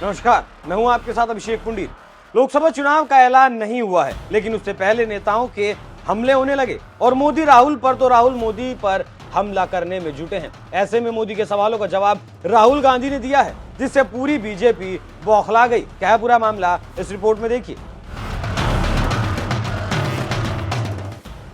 नमस्कार, मैं हूं आपके साथ अभिषेक पुंडीर। लोकसभा चुनाव का ऐलान नहीं हुआ है, लेकिन उससे पहले नेताओं के हमले होने लगे और मोदी राहुल पर तो राहुल मोदी पर हमला करने में जुटे हैं। ऐसे में मोदी के सवालों का जवाब राहुल गांधी ने दिया है, जिससे पूरी बीजेपी बौखला गई। क्या है पूरा मामला, इस रिपोर्ट में देखिए।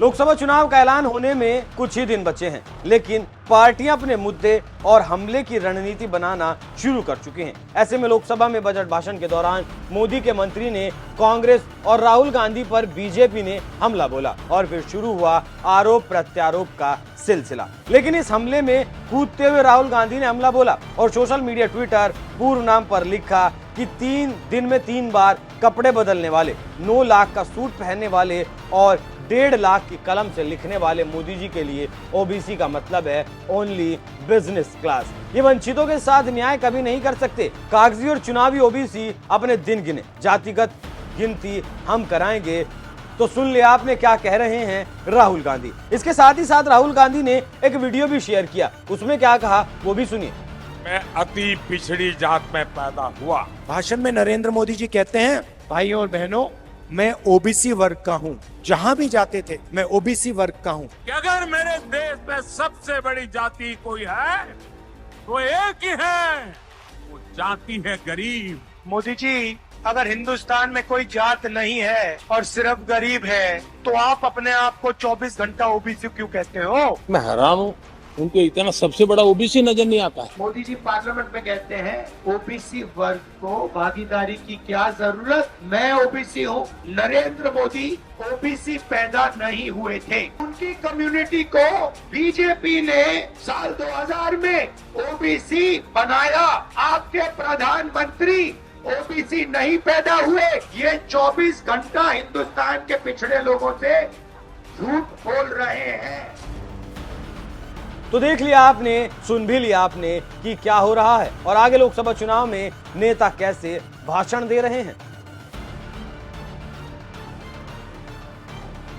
लोकसभा चुनाव का ऐलान होने में कुछ ही दिन बचे हैं, लेकिन पार्टियां अपने मुद्दे और हमले की रणनीति बनाना शुरू कर चुकी हैं। ऐसे में लोकसभा में बजट भाषण के दौरान मोदी के मंत्री ने कांग्रेस और राहुल गांधी पर बीजेपी ने हमला बोला और फिर शुरू हुआ आरोप प्रत्यारोप का सिलसिला। लेकिन इस हमले में कूदते हुए राहुल गांधी ने हमला बोला और सोशल मीडिया ट्विटर पूर्व नाम पर लिखा कि 3 दिन में 3 बार कपड़े बदलने वाले, 9 लाख का सूट पहनने वाले और 1.5 लाख की कलम से लिखने वाले मोदी जी के लिए ओबीसी का मतलब है ओनली बिजनेस क्लास। ये वंचितों के साथ न्याय कभी नहीं कर सकते। कागजी और चुनावी ओबीसी अपने दिन गिने, जातिगत गिनती हम कराएंगे। तो सुन लिया आपने क्या कह रहे हैं राहुल गांधी। इसके साथ ही साथ राहुल गांधी ने एक वीडियो भी शेयर किया, उसमें क्या कहा वो भी सुनिए। मैं अति पिछड़ी जात में पैदा हुआ। भाषण में नरेंद्र मोदी जी कहते हैं, भाइयों और बहनों, मैं ओबीसी वर्ग का हूँ। जहाँ भी जाते थे मैं ओबीसी वर्ग का हूँ। कि अगर मेरे देश में सबसे बड़ी जाति कोई है तो एक ही है, वो जाति है गरीब। मोदी जी, अगर हिंदुस्तान में कोई जात नहीं है और सिर्फ गरीब है, तो आप अपने आप को 24 घंटा ओबीसी क्यों कहते हो? मैं हैरान हूँ, उनको इतना सबसे बड़ा ओबीसी नजर नहीं आता है। मोदी जी पार्लियामेंट में कहते हैं ओबीसी वर्ग को भागीदारी की क्या जरूरत, मैं ओबीसी हूँ। नरेंद्र मोदी ओबीसी पैदा नहीं हुए थे, उनकी कम्युनिटी को बीजेपी ने साल 2000 में ओबीसी बनाया। आपके प्रधानमंत्री ओबीसी नहीं पैदा हुए। ये 24 घंटा हिंदुस्तान के पिछड़े लोगों से झूठ बोल रहे हैं। तो देख लिया आपने, सुन भी लिया आपने कि क्या हो रहा है और आगे लोकसभा चुनाव में नेता कैसे भाषण दे रहे हैं।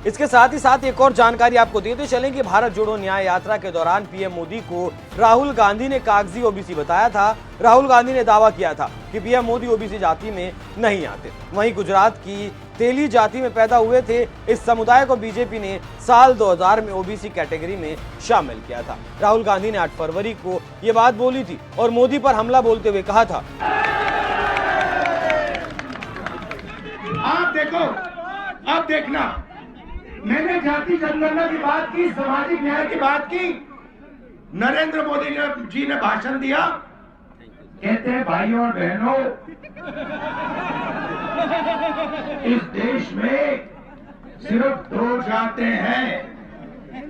इसके साथ ही साथ एक और जानकारी आपको देते चलें कि भारत जोड़ो न्याय यात्रा के दौरान पीएम मोदी को राहुल गांधी ने कागजी ओबीसी बताया था। राहुल गांधी ने दावा किया था कि पीएम मोदी ओबीसी जाति में नहीं आते। वहीं गुजरात की तेली जाति में पैदा हुए थे। इस समुदाय को बीजेपी ने साल 2000 में ओबीसी कैटेगरी में शामिल किया था। राहुल गांधी ने 8 फरवरी को ये बात बोली थी और मोदी पर हमला बोलते हुए कहा था, आप देखो, अब देखना, मैंने जाति जनगणना की बात की, सामाजिक न्याय की बात की, नरेंद्र मोदी जी ने भाषण दिया, कहते हैं भाइयों और बहनों, इस देश में सिर्फ 2 जातें हैं,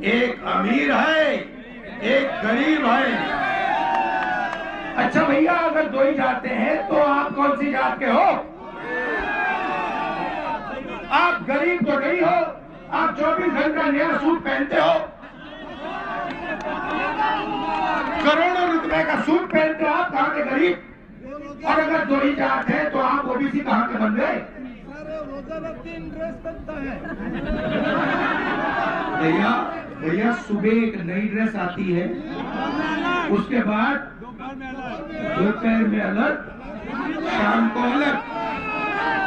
एक अमीर है, एक गरीब है। अच्छा भैया, अगर 2 ही जाते हैं तो आप कौन सी जात के हो? आप गरीब तो नहीं हो, आप 24 घंटा नया सूट पहनते हो, करोड़ों रुपए का सूट पहनते हो, आप कहाँ के गरीब? और अगर 2 ही जात है तो आप ओबीसी कहाँ के बन गए? भैया सुबह एक नई ड्रेस आती है, उसके बाद दोपहर में अलग, शाम को अलग,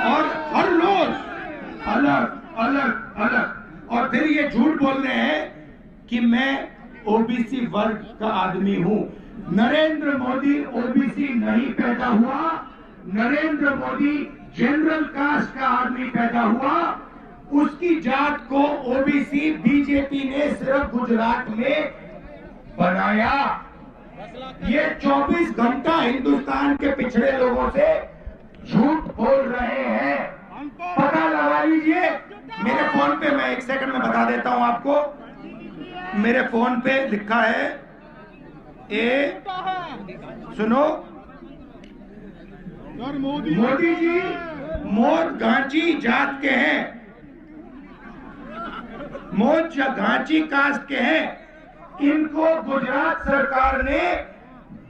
और हर रोज अलग अलग अलग। और फिर ये झूठ बोल रहे हैं कि मैं ओबीसी वर्ग का आदमी हूं। नरेंद्र मोदी ओबीसी नहीं पैदा हुआ, नरेंद्र मोदी जनरल कास्ट का आदमी पैदा हुआ। उसकी जात को ओबीसी बीजेपी ने सिर्फ गुजरात में बनाया। ये 24 घंटा हिंदुस्तान के पिछड़े लोगों से झूठ बोल रहे हैं। पता लगा लीजिए। मेरे फोन पे, मैं 1 सेकंड में बता देता हूं आपको, मेरे फोन पे लिखा है, सुनो, मोदी जी मोर घांची जात के हैं, मोर घांची कास्ट के हैं। इनको गुजरात सरकार ने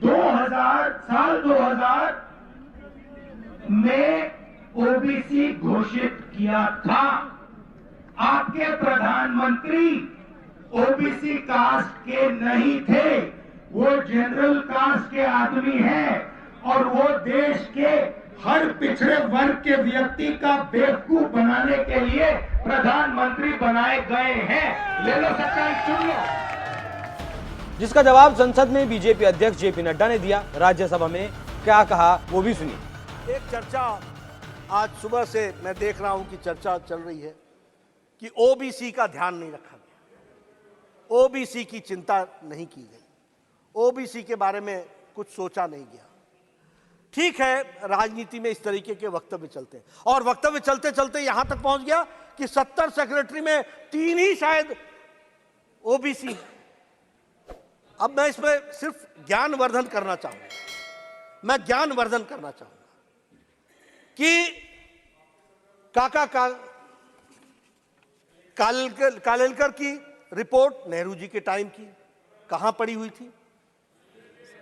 2000 में ओबीसी घोषित किया था। आपके प्रधानमंत्री ओबीसी कास्ट के नहीं थे, वो जनरल कास्ट के आदमी हैं और वो देश के हर पिछड़े वर्ग के व्यक्ति का बेवकूफ बनाने के लिए प्रधानमंत्री बनाए गए हैं। ले लो सच्चाई, सुन लो। जिसका जवाब संसद में बीजेपी अध्यक्ष जेपी नड्डा ने दिया। राज्यसभा में क्या कहा वो भी सुनिए। एक चर्चा आज सुबह से मैं देख रहा हूं कि चर्चा चल रही है कि ओबीसी का ध्यान नहीं रखा गया, ओबीसी की चिंता नहीं की गई, ओबीसी के बारे में कुछ सोचा नहीं गया। ठीक है, राजनीति में इस तरीके के वक्तव्य चलते हैं और वक्तव्य चलते चलते यहां तक पहुंच गया कि 70 सेक्रेटरी में 3 ही शायद ओबीसी। अब मैं इसमें सिर्फ ज्ञानवर्धन करना चाहूंगा, मैं ज्ञानवर्धन करना चाहूंगा कि कालेलकर की रिपोर्ट नेहरू जी के टाइम की कहां पड़ी हुई थी?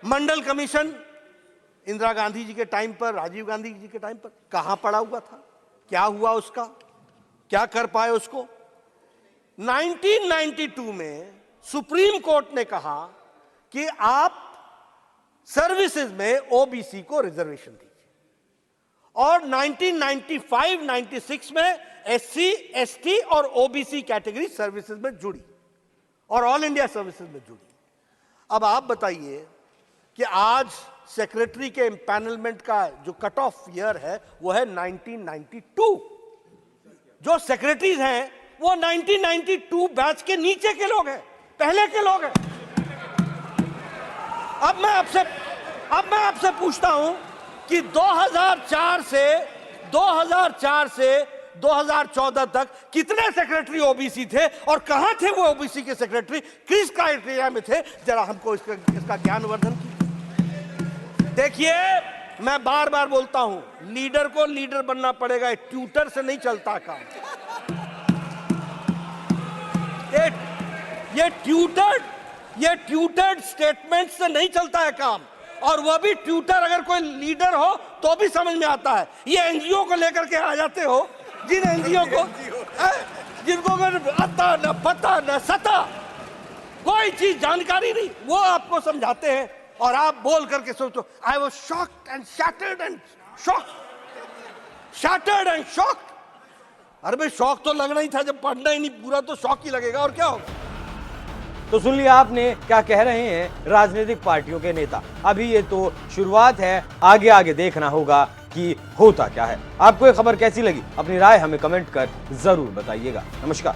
मंडल कमीशन इंदिरा गांधी जी के टाइम पर, राजीव गांधी जी के टाइम पर कहां पड़ा हुआ था? क्या हुआ उसका? क्या कर पाए उसको? 1992 में सुप्रीम कोर्ट ने कहा कि आप सर्विसेज में ओबीसी को रिजर्वेशन दीजिए और 1995-96 में एससी, एसटी और ओबीसी कैटेगरी सर्विसेज में जुड़ी और ऑल इंडिया सर्विसेज में जुड़ी। अब आप बताइए कि आज सेक्रेटरी के एम्पैनलमेंट का जो कट ऑफ ईयर है वो है 1992। जो सेक्रेटरीज हैं वो 1992 बैच के नीचे के लोग हैं, पहले के लोग हैं। अब मैं आपसे पूछता हूं कि 2004 से 2014 तक कितने सेक्रेटरी ओबीसी थे और कहां थे वो ओबीसी के सेक्रेटरी, किस क्राइटेरिया में थे? जरा हमको इसका ज्ञानवर्धन कीजिए। देखिए, मैं बार बार बोलता हूं, लीडर को लीडर बनना पड़ेगा, ट्यूटर से नहीं चलता काम। ये ट्यूटर्ड स्टेटमेंट से नहीं चलता है काम, और वह भी ट्यूटर अगर कोई लीडर हो तो भी समझ में आता है। ये एनजीओ को लेकर के आ जाते हो, जिन एनजीओ को जिनको आता न पता न सता, कोई चीज जानकारी नहीं, वो आपको समझाते हैं और आप बोल करके सोचो I was shocked and shattered and shocked. अरे भाई, शौक तो लगना ही था, जब पढ़ना ही नहीं पूरा तो शौक ही लगेगा, और क्या होगा? तो सुन लिया आपने क्या कह रहे हैं राजनीतिक पार्टियों के नेता। अभी ये तो शुरुआत है, आगे आगे देखना होगा कि होता क्या है। आपको ये खबर कैसी लगी? अपनी राय हमें कमेंट कर जरूर बताइएगा। नमस्कार।